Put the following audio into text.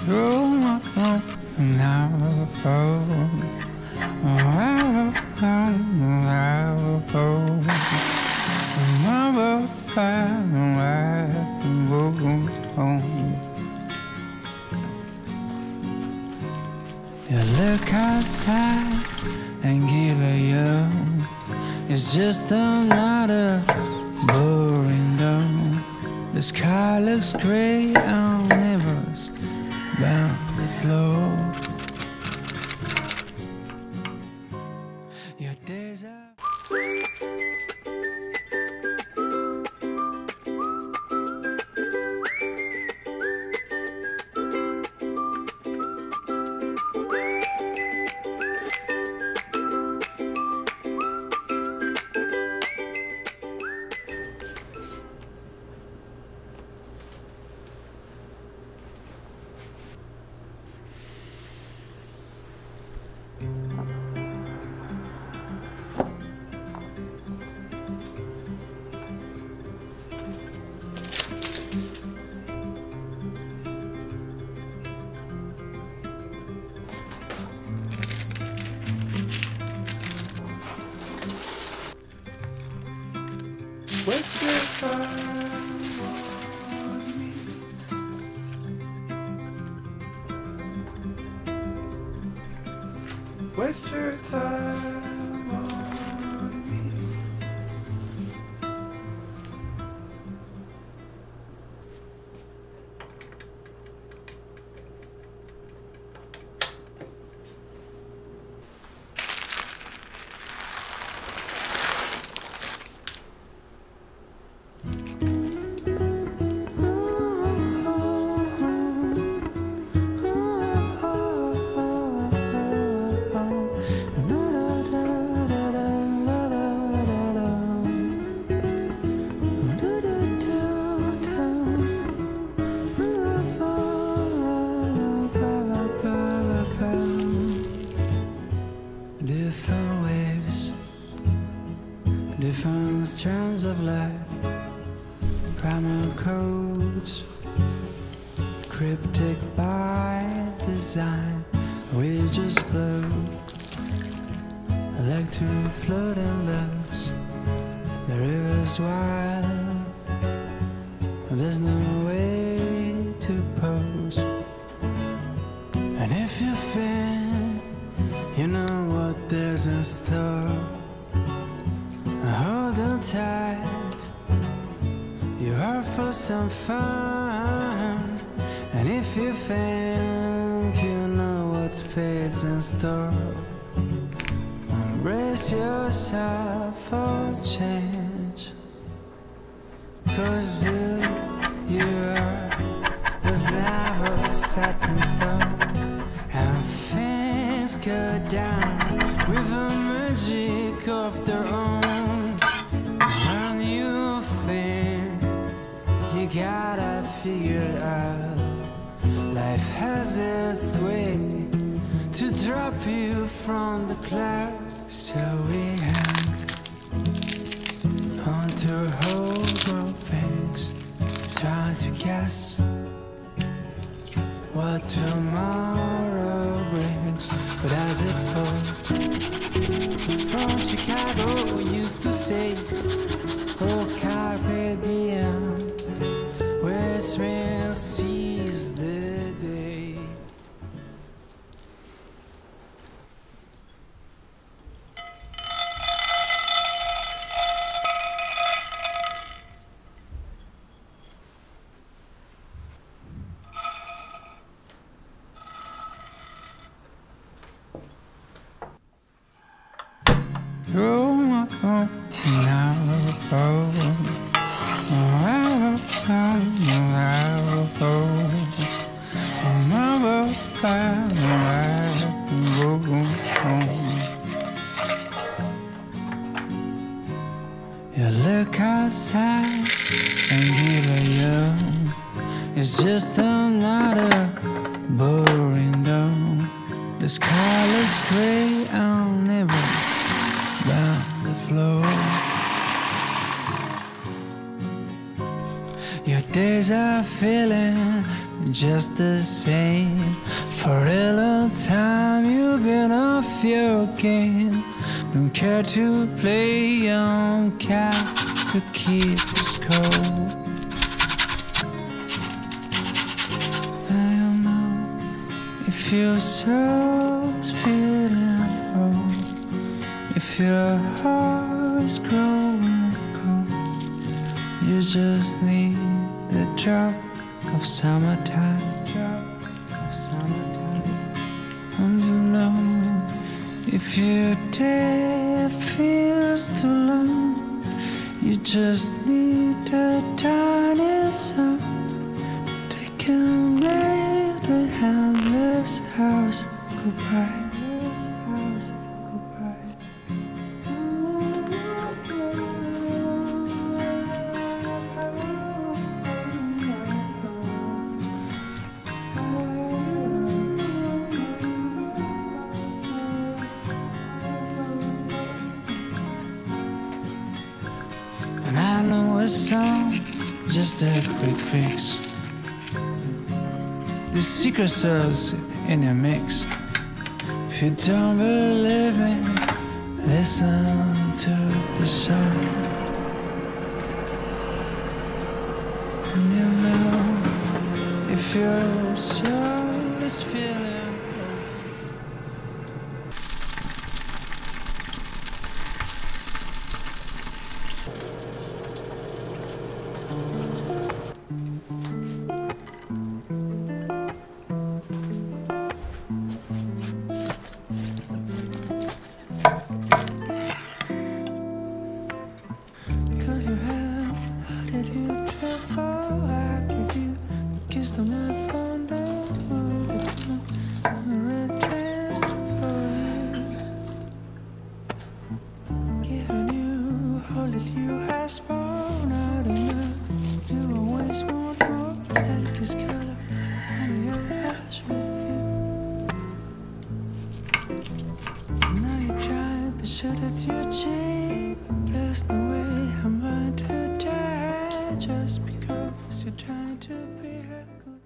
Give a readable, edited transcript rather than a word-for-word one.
You look outside and give a yawn. It's just another boring dawn. The sky looks gray on neighbors bound the floor. Your days are waste your time on me. Waste your time on me. different waves, different strands of life, primal codes, cryptic by design. We just float, like two floating ducks. The river's wild, there's no way to pose. And if you feel you know what there's in store, hold on tight, you're out for some fun. And if you think you know what fate's in store, brace yourself for change. 'Cause you are, is never set in stone. And things go down with a magic of their own. When you think you gotta figure it out, life has its way to drop you from the clouds. So we hang on to hope of things, trying to guess what tomorrow brings. But as it goes, from Chicago we used to say, oh carpe diem, which means seize the day. You look outside and give a yawn. It's just another boring dawn. The sky looks gray on neighbors down the floor. Your days are feeling just the same. For a long time you've been off your game. Don't care to play young cat to keep us cold. I don't know if your soul's feeling old, if your heart's growing cold. You just need the drop of summertime. And you know, if your day feels too long, you just need a tiny song. Take a make the handless house goodbye. And I know a song, just a quick fix. The secret sauce in your mix. If you don't believe me, listen to the song. And you know, if your soul is feeling the my phone down, a red train for you. Giving you all that you asked for, not enough. You always want more, like this color and your eyes review. Now you're trying to shut it, you change. There's no way I'm going to die just because you're trying to be a good